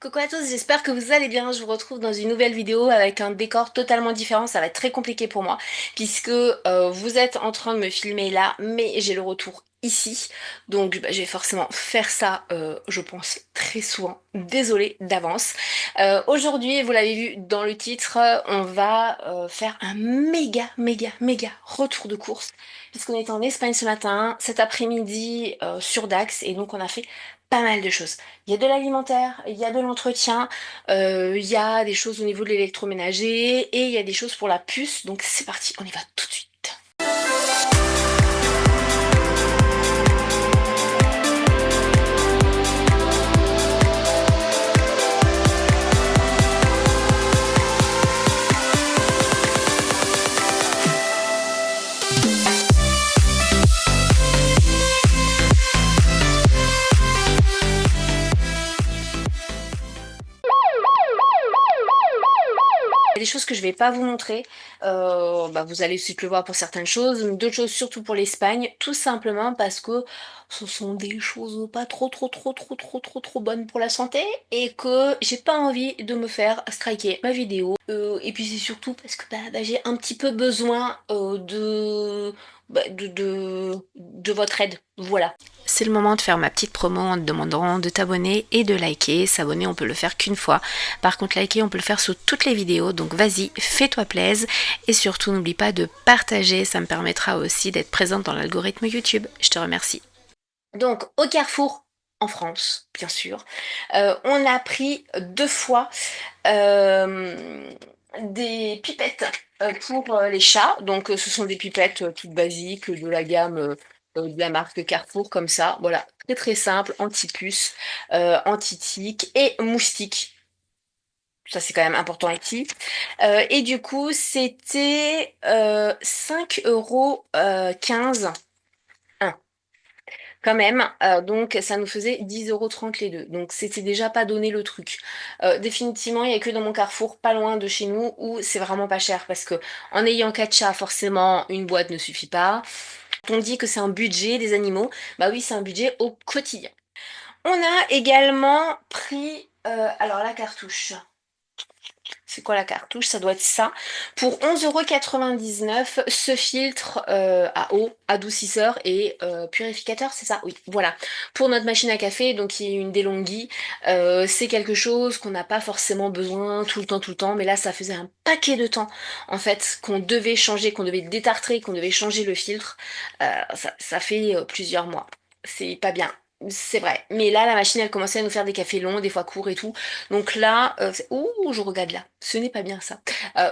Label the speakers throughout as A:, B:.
A: Coucou à tous, j'espère que vous allez bien. Je vous retrouve dans une nouvelle vidéo avec un décor totalement différent. Ça va être très compliqué pour moi puisque vous êtes en train de me filmer là, mais j'ai le retour ici. Donc je vais forcément faire ça, je pense, très souvent. Désolée d'avance. Aujourd'hui, vous l'avez vu dans le titre, on va faire un méga retour de course puisqu'on est en Espagne ce matin, cet après-midi sur Dax et donc on a fait pas mal de choses. Il y a de l'alimentaire, il y a de l'entretien, il y a des choses au niveau de l'électroménager et il y a des choses pour la puce. Donc c'est parti, on y va tout de suite. Il y a des choses que je vais pas vous montrer. Vous allez aussi le voir pour certaines choses, mais d'autres choses surtout pour l'Espagne, tout simplement parce que ce sont des choses pas trop bonnes pour la santé et que j'ai pas envie de me faire striker ma vidéo. Et puis c'est surtout parce que j'ai un petit peu besoin de votre aide. Voilà. C'est le moment de faire ma petite promo en te demandant de t'abonner et de liker. S'abonner, on peut le faire qu'une fois. Par contre, liker, on peut le faire sous toutes les vidéos. Donc vas-y, fais-toi plaisir. Et surtout, n'oublie pas de partager. Ça me permettra aussi d'être présente dans l'algorithme YouTube. Je te remercie. Donc, au Carrefour, en France, bien sûr, on a pris 2 fois euh, des pipettes pour les chats. Donc, ce sont des pipettes toutes basiques de la gamme de la marque Carrefour, comme ça. Voilà, très simple, anti-puce, anti-tique et moustique. Ça, c'est quand même important ici. Et du coup, c'était 5,15 € quand même. Donc, ça nous faisait 10,30 € les deux. Donc, c'était déjà pas donné le truc. Définitivement, il n'y a que dans mon Carrefour, pas loin de chez nous, où c'est vraiment pas cher. Parce que en ayant 4 chats, forcément, une boîte ne suffit pas. On dit que c'est un budget des animaux. Bah oui, c'est un budget au quotidien. On a également pris, alors la cartouche. C'est quoi la cartouche? Ça doit être ça. Pour 11,99 € ce filtre à eau, adoucisseur et purificateur, c'est ça? Oui, voilà. Pour notre machine à café, donc il y a une DeLonghi, c'est quelque chose qu'on n'a pas forcément besoin tout le temps, mais là ça faisait un paquet de temps en fait qu'on devait changer, qu'on devait détartrer, qu'on devait changer le filtre. Ça fait plusieurs mois. C'est pas bien. C'est vrai. Mais là, la machine, elle commençait à nous faire des cafés longs, des fois courts et tout. Donc là, ouh, je regarde là. Ce n'est pas bien ça.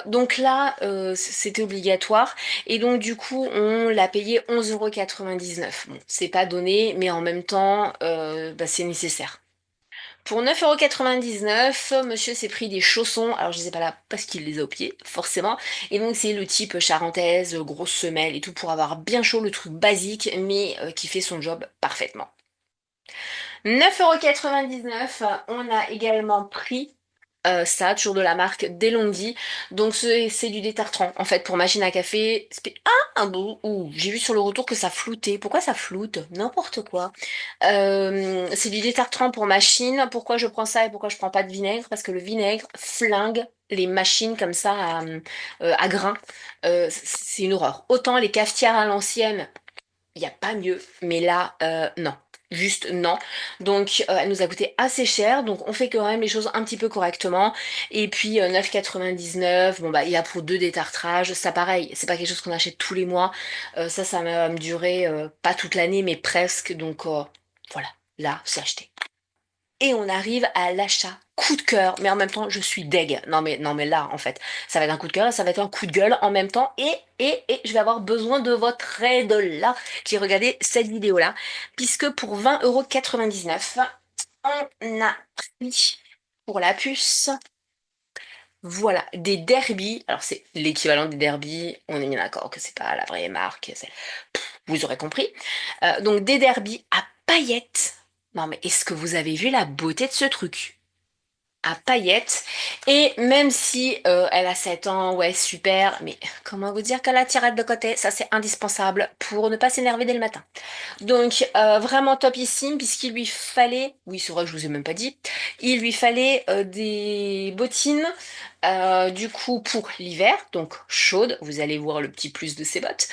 A: Donc là, c'était obligatoire. Et donc du coup, on l'a payé 11,99 €. Bon, c'est pas donné, mais en même temps, c'est nécessaire. Pour 9,99 €, monsieur s'est pris des chaussons. Alors je les ai pas là parce qu'il les a au pied, forcément. Et donc c'est le type charentaise, grosse semelle et tout pour avoir bien chaud, le truc basique, mais qui fait son job parfaitement. 9,99 €, on a également pris ça, toujours de la marque DeLonghi. Donc c'est du détartrant en fait pour machine à café. Ah, un bout. Ouh, j'ai vu sur le retour que ça floutait. Pourquoi ça floute? N'importe quoi. C'est du détartrant pour machine. Pourquoi je prends ça et pourquoi je prends pas de vinaigre? Parce que le vinaigre flingue les machines comme ça à grains. C'est une horreur. Autant les cafetières à l'ancienne, il n'y a pas mieux, mais là, non. Juste non. Donc, elle nous a coûté assez cher. Donc, on fait quand même les choses un petit peu correctement. Et puis, 9,99 €. Bon, bah, il y a pour deux détartrages. Ça, pareil, c'est pas quelque chose qu'on achète tous les mois. Ça va me durer pas toute l'année, mais presque. Donc, voilà. Là, c'est acheté. Et on arrive à l'achat coup de cœur, mais en même temps, je suis deg. Non, mais là, en fait, ça va être un coup de cœur, ça va être un coup de gueule en même temps. Et je vais avoir besoin de votre aide là, qui regardez cette vidéo-là, puisque pour 20,99 €, on a pris pour la puce, voilà, des Derby. Alors, c'est l'équivalent des Derby. On est bien d'accord que c'est pas la vraie marque. Vous aurez compris. Donc, des Derby à paillettes. Non, mais est-ce que vous avez vu la beauté de ce truc? à paillettes. Et même si elle a 7 ans, ouais, super, mais comment vous dire qu'elle a tirette de côté, ça c'est indispensable pour ne pas s'énerver dès le matin. Donc vraiment topissime puisqu'il lui fallait, oui c'est vrai que je vous ai même pas dit, il lui fallait des bottines du coup pour l'hiver, donc chaudes, vous allez voir le petit plus de ces bottes,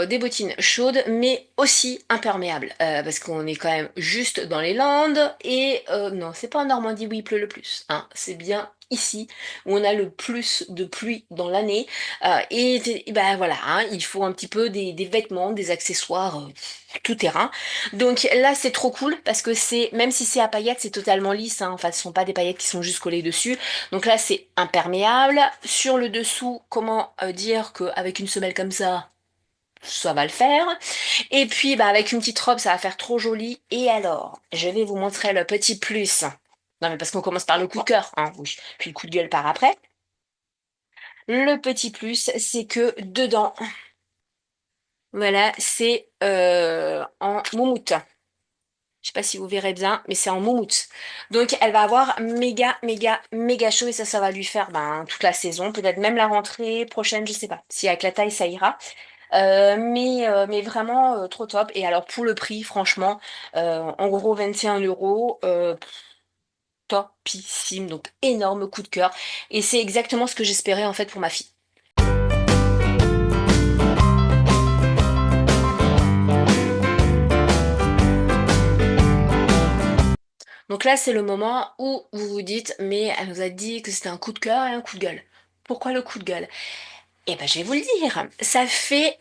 A: des bottines chaudes mais aussi imperméables parce qu'on est quand même juste dans les Landes et non c'est pas en Normandie où il pleut le plus, hein, c'est bien ici où on a le plus de pluie dans l'année et ben voilà, hein, il faut un petit peu des vêtements, des accessoires tout terrain. Donc là, c'est trop cool parce que c'est, même si c'est à paillettes, c'est totalement lisse, hein. Enfin, ce sont pas des paillettes qui sont juste collées dessus. Donc là, c'est imperméable. Sur le dessous, comment dire qu'avec une semelle comme ça va le faire. Et puis, bah, avec une petite robe, ça va faire trop joli. Et alors, je vais vous montrer le petit plus. Non, mais parce qu'on commence par le coup de cœur, hein, oui. Puis le coup de gueule par après. Le petit plus, c'est que dedans, voilà, c'est en moumoute. Je sais pas si vous verrez bien, mais c'est en moumoute. Donc elle va avoir méga, méga, méga chaud et ça va lui faire ben, toute la saison, peut-être même la rentrée prochaine, je sais pas. Si avec la taille ça ira. Mais vraiment trop top. Et alors pour le prix, franchement, en gros 21 euros, topissime. Donc énorme coup de cœur. Et c'est exactement ce que j'espérais en fait pour ma fille. Donc là, c'est le moment où vous vous dites, mais elle nous a dit que c'était un coup de cœur et un coup de gueule. Pourquoi le coup de gueule? Eh ben, je vais vous le dire. Ça fait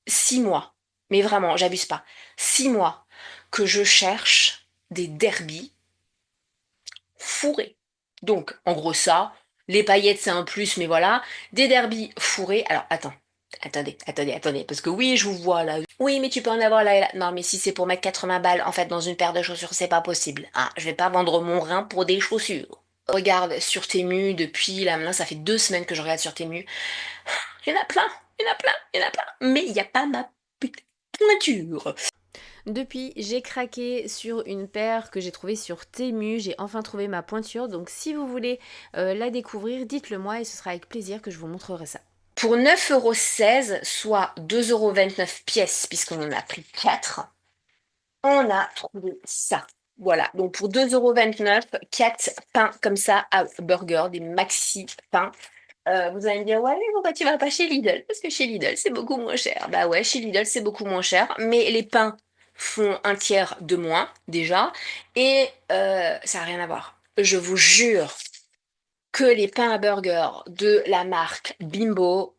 A: 6 mois, mais vraiment, j'abuse pas. 6 mois que je cherche des derbies fourrés. Donc, en gros, ça, les paillettes, c'est un plus, mais voilà. Des derbies fourrés. Alors, attends. Attendez, parce que oui, je vous vois là. Oui, mais tu peux en avoir là et là. Non, mais si c'est pour mettre 80 balles, en fait, dans une paire de chaussures, c'est pas possible. Hein, je vais pas vendre mon rein pour des chaussures. Regarde sur Temu depuis là, maintenant, ça fait 2 semaines que je regarde sur Temu. Il y en a plein, il y en a plein, il y en a plein. Mais il n'y a pas ma putain de pointure. Depuis, j'ai craqué sur une paire que j'ai trouvée sur Temu. J'ai enfin trouvé ma pointure. Donc si vous voulez la découvrir, dites-le moi et ce sera avec plaisir que je vous montrerai ça. Pour 9,16 €, soit 2,29 € pièce, puisqu'on en a pris 4, on a trouvé ça. Voilà, donc pour 2,29 €, 4 pains comme ça à burger, des maxi pains. Vous allez me dire, ouais, mais pourquoi tu vas pas chez Lidl? Parce que chez Lidl, c'est beaucoup moins cher. Bah ouais, chez Lidl, c'est beaucoup moins cher, mais les pains font un tiers de moins, déjà, et ça n'a rien à voir. Je vous jure que les pains à burger de la marque Bimbo,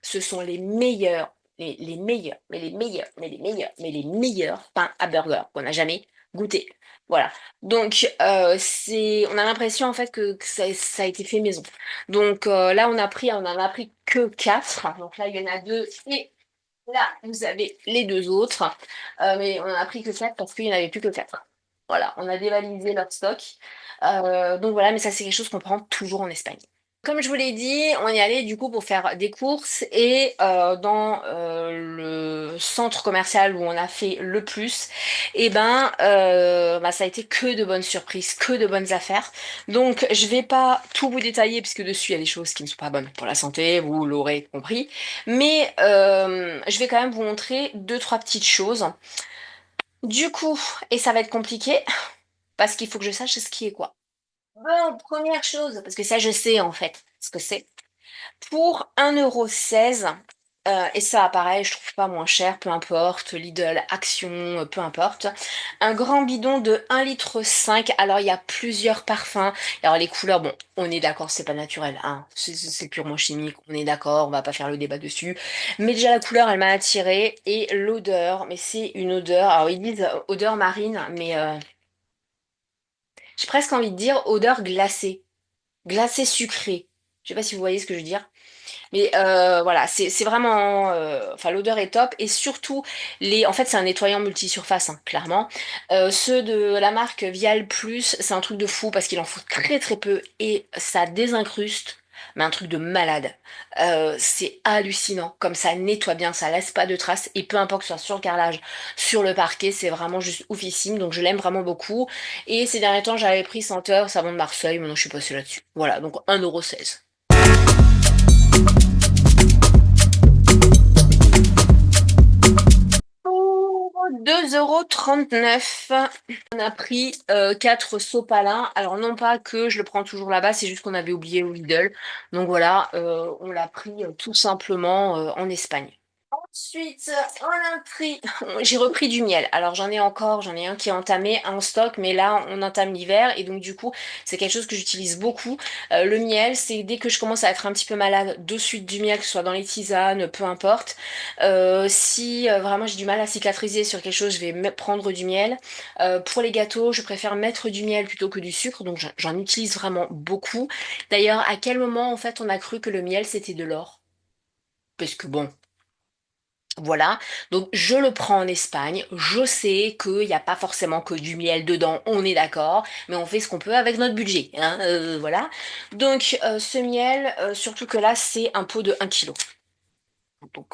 A: ce sont les meilleurs, les meilleurs, mais les meilleurs, mais les meilleurs, mais les meilleurs pains à burger qu'on a jamais goûté. Voilà. Donc, on a l'impression en fait que ça a été fait maison. Donc là, on en a pris que 4. Donc là, il y en a deux et là, vous avez les deux autres. Mais on en a pris que 4 parce qu'il n'y en avait plus que 4. Voilà, on a dévalisé leur stock. Donc voilà, mais ça, c'est quelque chose qu'on prend toujours en Espagne. Comme je vous l'ai dit, on y allait du coup pour faire des courses et dans le centre commercial où on a fait le plus, et ben, ça a été que de bonnes surprises, que de bonnes affaires. Donc je vais pas tout vous détailler puisque dessus il y a des choses qui ne sont pas bonnes pour la santé, vous l'aurez compris. Mais je vais quand même vous montrer deux, trois petites choses. Du coup, et ça va être compliqué parce qu'il faut que je sache ce qui est quoi. Bon, première chose, parce que ça je sais en fait ce que c'est. Pour 1,16 €, et ça pareil, je trouve pas moins cher, peu importe, Lidl, Action, peu importe. Un grand bidon de 1,5 litre. Alors il y a plusieurs parfums. Alors les couleurs, bon, on est d'accord, c'est pas naturel, hein. C'est purement chimique, on est d'accord, on va pas faire le débat dessus. Mais déjà la couleur, elle m'a attirée. Et l'odeur, mais c'est une odeur, alors ils disent odeur marine, mais j'ai presque envie de dire odeur glacée. Glacée sucrée. Je sais pas si vous voyez ce que je veux dire. Mais voilà, c'est vraiment, enfin l'odeur est top et surtout en fait c'est un nettoyant multisurface, hein, clairement. Ceux de la marque Vial Plus, c'est un truc de fou parce qu'il en faut très très peu et ça désincruste. mais un truc de malade. C'est hallucinant, comme ça nettoie bien, ça laisse pas de traces, et peu importe que ce soit sur le carrelage, sur le parquet, c'est vraiment juste oufissime, donc je l'aime vraiment beaucoup. Et ces derniers temps, j'avais pris Senteur, savon de Marseille, maintenant je suis passée là-dessus. Voilà, donc 1,16 €. Pour 2,39 €, on a pris 4 sopalins. Alors non pas que je le prends toujours là-bas, c'est juste qu'on avait oublié au Lidl. Donc voilà, on l'a pris tout simplement en Espagne. Ensuite, on a pris, j'ai repris du miel. Alors j'en ai encore, j'en ai un qui est entamé, un en stock, mais là on entame l'hiver et donc du coup c'est quelque chose que j'utilise beaucoup. Le miel, c'est dès que je commence à être un petit peu malade, de suite du miel, que ce soit dans les tisanes, peu importe. Si vraiment j'ai du mal à cicatriser sur quelque chose, je vais prendre du miel. Pour les gâteaux, je préfère mettre du miel plutôt que du sucre, donc j'en utilise vraiment beaucoup. D'ailleurs, à quel moment en fait on a cru que le miel c'était de l'or? Parce que bon. Voilà, donc je le prends en Espagne, je sais qu'il n'y a pas forcément que du miel dedans, on est d'accord, mais on fait ce qu'on peut avec notre budget, hein, voilà. Donc ce miel, surtout que là c'est un pot de 1 kg, donc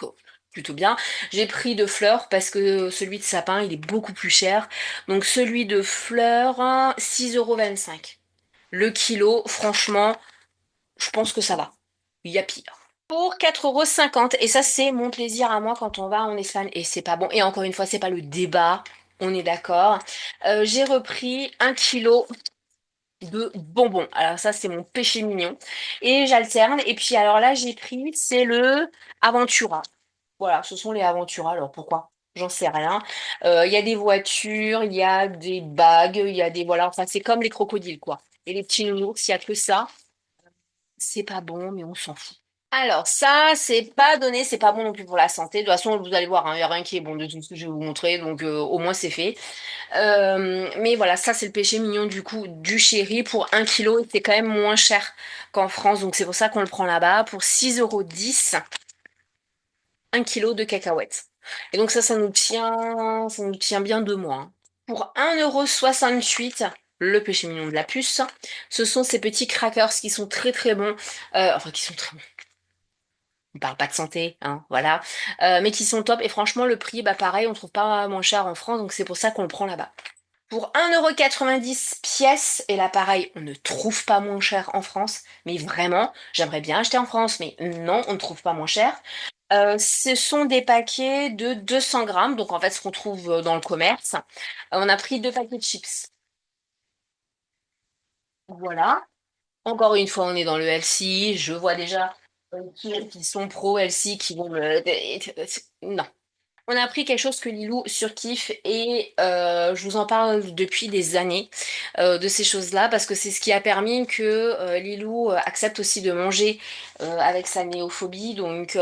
A: plutôt bien. J'ai pris de fleurs parce que celui de sapin il est beaucoup plus cher, donc celui de fleurs, 6,25 €. Le kilo, franchement, je pense que ça va, il y a pire. Pour 4,50 €. Et ça, c'est mon plaisir à moi quand on va en Espagne. Et c'est pas bon. Et encore une fois, c'est pas le débat. On est d'accord. J'ai repris 1 kg de bonbons. Alors ça, c'est mon péché mignon. Et j'alterne. Et puis alors là, j'ai pris, c'est le Aventura. Voilà, ce sont les Aventura. Alors pourquoi? J'en sais rien. Il y a des voitures, il y a des bagues, il y a des... Voilà, enfin, c'est comme les crocodiles, quoi. Et les petits nounours, il y a que ça. C'est pas bon, mais on s'en fout. Alors ça, c'est pas donné, c'est pas bon non plus pour la santé. De toute façon, vous allez voir, hein, il n'y a rien qui est bon de tout ce que je vais vous montrer, donc au moins c'est fait. Mais voilà, ça c'est le péché mignon du coup du chéri pour 1 kg, et c'est quand même moins cher qu'en France, donc c'est pour ça qu'on le prend là-bas pour 6,10 €, 1 kg de cacahuètes. Et donc ça nous tient bien 2 mois, hein. Pour 1,68 €, le péché mignon de la puce, ce sont ces petits crackers qui sont très très bons, enfin qui sont très bons. On parle pas de santé, hein, voilà. Mais qui sont top. Et franchement, le prix, bah pareil, on trouve pas moins cher en France, donc c'est pour ça qu'on le prend là-bas. Pour 1,90 € pièce, et là pareil, on ne trouve pas moins cher en France, mais vraiment, j'aimerais bien acheter en France, mais non, on ne trouve pas moins cher. Ce sont des paquets de 200 grammes, donc en fait ce qu'on trouve dans le commerce. On a pris 2 paquets de chips. Voilà. Encore une fois, on est dans le healthy. Je vois déjà qui sont pro healthy qui vont me... Non. On a appris quelque chose que Lilou surkiffe et je vous en parle depuis des années de ces choses-là parce que c'est ce qui a permis que Lilou accepte aussi de manger avec sa néophobie. Donc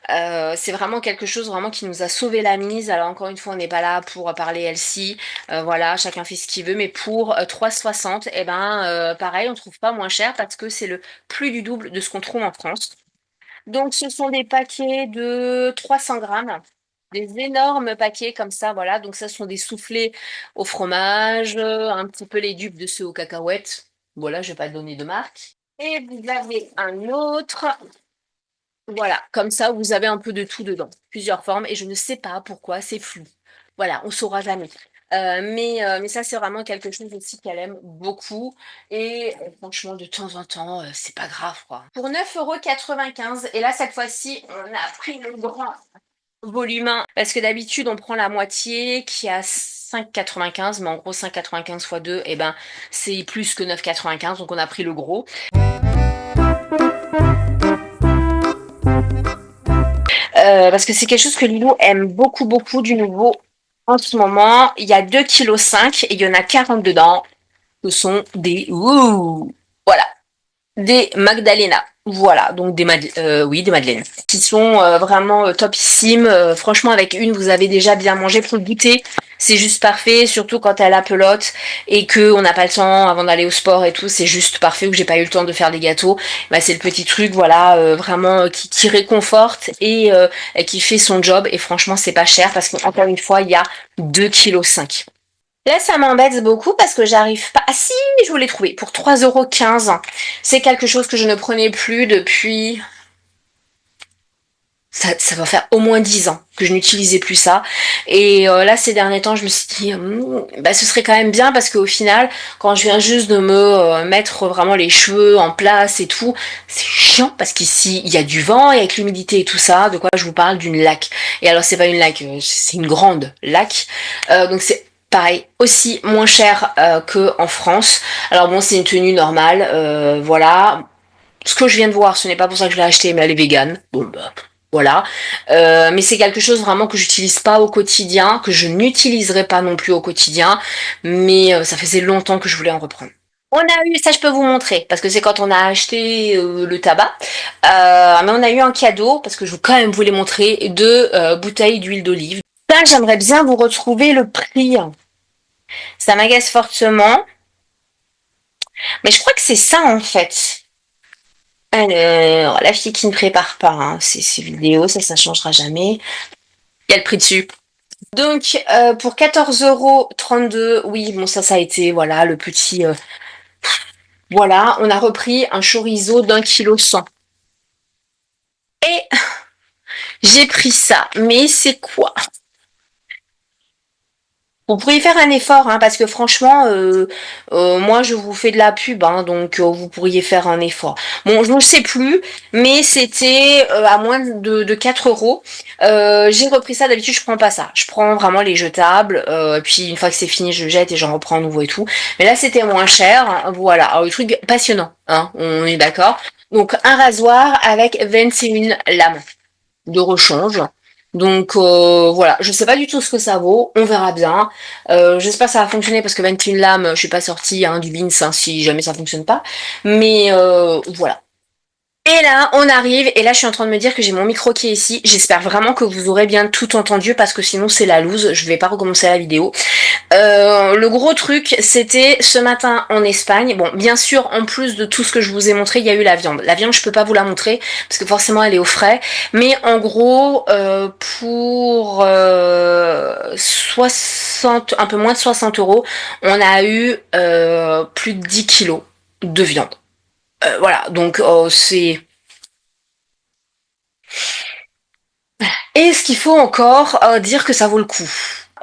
A: c'est vraiment quelque chose vraiment qui nous a sauvé la mise. Alors encore une fois, on n'est pas là pour parler Elsie, voilà, chacun fait ce qu'il veut, mais pour 3,60, et ben pareil, on trouve pas moins cher parce que c'est le plus du double de ce qu'on trouve en France. Donc, ce sont des paquets de 300 grammes, des énormes paquets comme ça, voilà. Donc, ça sont des soufflés au fromage, un petit peu les dupes de ceux aux cacahuètes. Voilà, je vais pas donner de marque. Et vous avez un autre. Voilà, comme ça, vous avez un peu de tout dedans. Plusieurs formes, et je ne sais pas pourquoi, c'est flou. Voilà, on saura jamais. Mais ça, c'est vraiment quelque chose aussi qu'elle aime beaucoup. Et franchement, de temps en temps, c'est pas grave, quoi. Pour 9,95 €, et là, cette fois-ci, on a pris le grand volume 1, parce que d'habitude, on prend la moitié qui a 5,95, mais en gros, 5,95 fois 2, et ben, c'est plus que 9,95, donc on a pris le gros. Parce que c'est quelque chose que Lilou aime beaucoup, beaucoup du nouveau en ce moment. Il y a 2,5 kg et il y en a 40 dedans. Ce sont des... Ouh, voilà, des Magdalena. Voilà, donc oui, des madeleines qui sont vraiment topissimes. Franchement, avec une, vous avez déjà bien mangé pour le goûter. C'est juste parfait, surtout quand elle a pelote et que on n'a pas le temps avant d'aller au sport et tout. C'est juste parfait. Ou que j'ai pas eu le temps de faire des gâteaux. Bah, c'est le petit truc, voilà, vraiment qui réconforte et qui fait son job. Et franchement, c'est pas cher parce qu'encore une fois, il y a 2,5 kg. Là, ça m'embête beaucoup parce que j'arrive pas. Ah si, je voulais trouver pour 3,15 €. C'est quelque chose que je ne prenais plus depuis. Ça va faire au moins 10 ans que je n'utilisais plus ça. Et là, ces derniers temps, je me suis dit, bah, ce serait quand même bien parce qu'au final, quand je viens juste de me mettre vraiment les cheveux en place et tout, c'est chiant parce qu'ici, il y a du vent et avec l'humidité et tout ça, de quoi je vous parle d'une laque. Et alors, c'est pas une laque, c'est une grande laque. Donc, c'est pareil, aussi moins cher qu'en France. Alors bon, c'est une tenue normale, voilà. Ce que je viens de voir, ce n'est pas pour ça que je l'ai acheté, mais elle est végane. Bon, bah, voilà. Mais c'est quelque chose vraiment que j'utilise pas au quotidien, que je n'utiliserai pas non plus au quotidien, mais ça faisait longtemps que je voulais en reprendre. On a eu, ça je peux vous montrer, parce que c'est quand on a acheté le tabac, mais on a eu un cadeau, parce que je veux quand même vous les montrer, deux bouteilles d'huile d'olive. Ça, j'aimerais bien vous retrouver le prix. Ça m'agace fortement, mais je crois que c'est ça en fait. Alors, la fille qui ne prépare pas, hein, c'est vidéo, ça changera jamais. Il y a le prix dessus. Donc, pour 14,32 €, oui, bon, ça a été, voilà, le petit. Voilà, on a repris un chorizo d'1,1 kg. Et j'ai pris ça. Mais c'est quoi? Vous pourriez faire un effort, hein, parce que franchement, moi je vous fais de la pub, hein, donc vous pourriez faire un effort. Bon, je ne sais plus, mais c'était à moins de 4 euros. J'ai repris ça, d'habitude je prends pas ça. Je prends vraiment les jetables, puis une fois que c'est fini, je jette et j'en reprends un nouveau et tout. Mais là c'était moins cher, hein, voilà. Alors le truc passionnant, hein, on est d'accord. Donc un rasoir avec 21 lames de rechange. Donc voilà, je sais pas du tout ce que ça vaut, on verra bien. J'espère que ça va fonctionner parce que 21 lames, je suis pas sortie hein, du bins hein, si jamais ça fonctionne pas. Mais voilà. Et là, on arrive, et là je suis en train de me dire que j'ai mon micro qui est ici. J'espère vraiment que vous aurez bien tout entendu parce que sinon c'est la loose, je vais pas recommencer la vidéo. Le gros truc, c'était ce matin en Espagne. Bon, bien sûr, en plus de tout ce que je vous ai montré, il y a eu la viande. La viande, je peux pas vous la montrer parce que forcément, elle est au frais. Mais en gros, pour 60, un peu moins de 60 €, on a eu plus de 10 kilos de viande. Voilà, donc c'est. Est-ce qu'il faut encore dire que ça vaut le coup?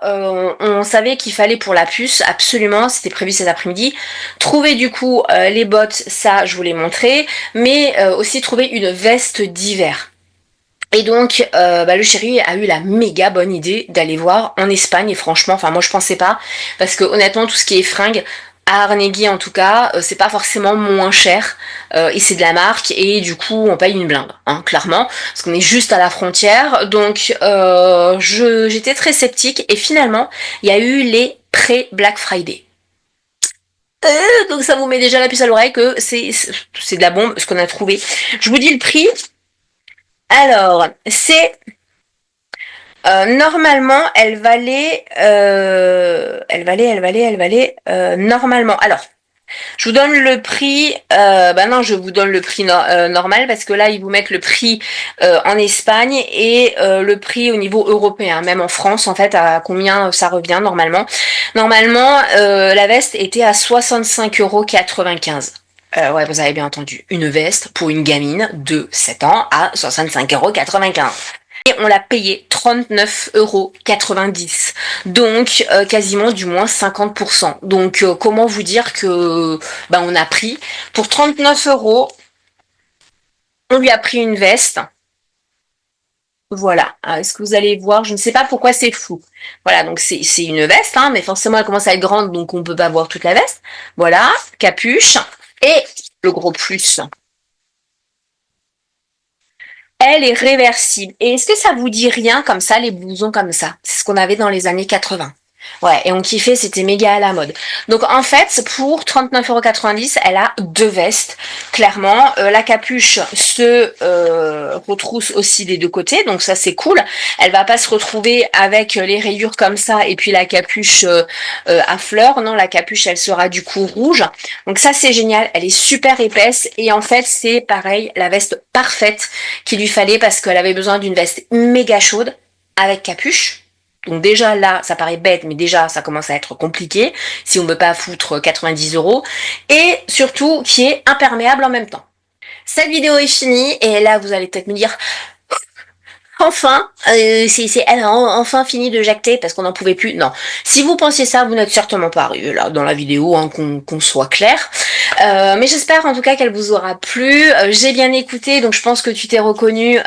A: On savait qu'il fallait pour la puce, absolument, c'était prévu cet après-midi, trouver du coup les bottes, ça je vous l'ai montré, mais aussi trouver une veste d'hiver. Et donc, le chéri a eu la méga bonne idée d'aller voir en Espagne. Et franchement, enfin moi je pensais pas, parce que honnêtement tout ce qui est fringues, à Arnegui en tout cas, c'est pas forcément moins cher et c'est de la marque et du coup on paye une blinde, hein, clairement, parce qu'on est juste à la frontière. Donc j'étais très sceptique et finalement il y a eu les pré-Black Friday. Donc ça vous met déjà la puce à l'oreille que c'est de la bombe ce qu'on a trouvé. Je vous dis le prix. Alors c'est normalement, normalement. Alors, je vous donne le prix. Non, je vous donne le prix normal parce que là, ils vous mettent le prix en Espagne et le prix au niveau européen, même en France, en fait, à combien ça revient normalement. Normalement, la veste était à 65,95 €. Ouais, vous avez bien entendu. Une veste pour une gamine de 7 ans à 65,95 €. Et on l'a payé 39,90 €. Donc quasiment du moins 50%. Donc comment vous dire que on a pris pour 39 euros, on lui a pris une veste. Voilà. Est-ce que vous allez voir? Je ne sais pas pourquoi c'est flou. Voilà, donc c'est une veste, hein, mais forcément elle commence à être grande, donc on ne peut pas voir toute la veste. Voilà, capuche. Et le gros plus, elle est réversible. Et est-ce que ça vous dit rien comme ça, les blousons comme ça? C'est ce qu'on avait dans les années 80. Ouais, et on kiffait, c'était méga à la mode. Donc en fait, pour 39,90 €, elle a deux vestes, clairement. La capuche se retrousse aussi des deux côtés, donc ça c'est cool. Elle va pas se retrouver avec les rayures comme ça et puis la capuche à fleurs. Non, la capuche, elle sera du coup rouge. Donc ça c'est génial, elle est super épaisse et en fait c'est pareil, la veste parfaite qu'il lui fallait parce qu'elle avait besoin d'une veste méga chaude avec capuche. Donc déjà là, ça paraît bête, mais déjà ça commence à être compliqué si on ne veut pas foutre 90 euros. Et surtout qui est imperméable en même temps. Cette vidéo est finie et là vous allez peut-être me dire enfin, enfin fini de jacter parce qu'on n'en pouvait plus. Non, si vous pensiez ça, vous n'êtes certainement pas arrivé là dans la vidéo, hein, qu'on soit clair. Mais j'espère en tout cas qu'elle vous aura plu. J'ai bien écouté, donc je pense que tu t'es reconnu,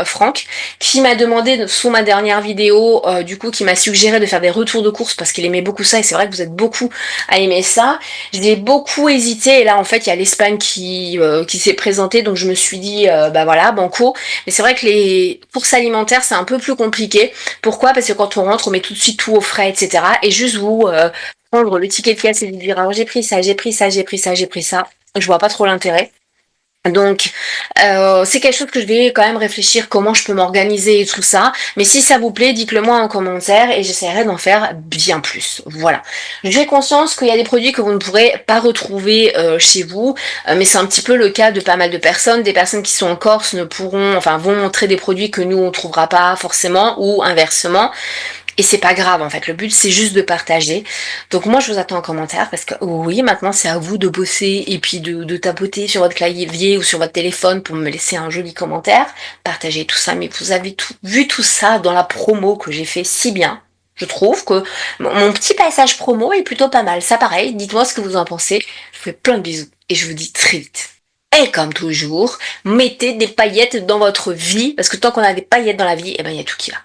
A: Franck, qui m'a demandé sous ma dernière vidéo, du coup, qui m'a suggéré de faire des retours de course parce qu'il aimait beaucoup ça et c'est vrai que vous êtes beaucoup à aimer ça. J'ai beaucoup hésité et là en fait il y a l'Espagne qui s'est présentée, donc je me suis dit bah voilà banco. Mais c'est vrai que les courses alimentaires c'est un peu plus compliqué. Pourquoi? Parce que quand on rentre on met tout de suite tout au frais, etc. Et juste vous prendre le ticket de caisse et lui dire alors j'ai pris ça, j'ai pris ça, j'ai pris ça, j'ai pris ça. Je vois pas trop l'intérêt. Donc, c'est quelque chose que je vais quand même réfléchir comment je peux m'organiser et tout ça. Mais si ça vous plaît, dites-le moi en commentaire et j'essaierai d'en faire bien plus. Voilà. J'ai conscience qu'il y a des produits que vous ne pourrez pas retrouver chez vous, mais c'est un petit peu le cas de pas mal de personnes. Des personnes qui sont en Corse ne pourront, enfin, vont montrer des produits que nous on trouvera pas forcément ou inversement. Et c'est pas grave en fait, le but c'est juste de partager. Donc moi je vous attends en commentaire parce que oui, maintenant c'est à vous de bosser et puis de tapoter sur votre clavier ou sur votre téléphone pour me laisser un joli commentaire, partager tout ça, mais vous avez vu tout ça dans la promo que j'ai fait si bien. Je trouve que mon petit passage promo est plutôt pas mal. Ça pareil, dites-moi ce que vous en pensez. Je vous fais plein de bisous et je vous dis très vite. Et comme toujours, mettez des paillettes dans votre vie parce que tant qu'on a des paillettes dans la vie, eh ben il y a tout qui va.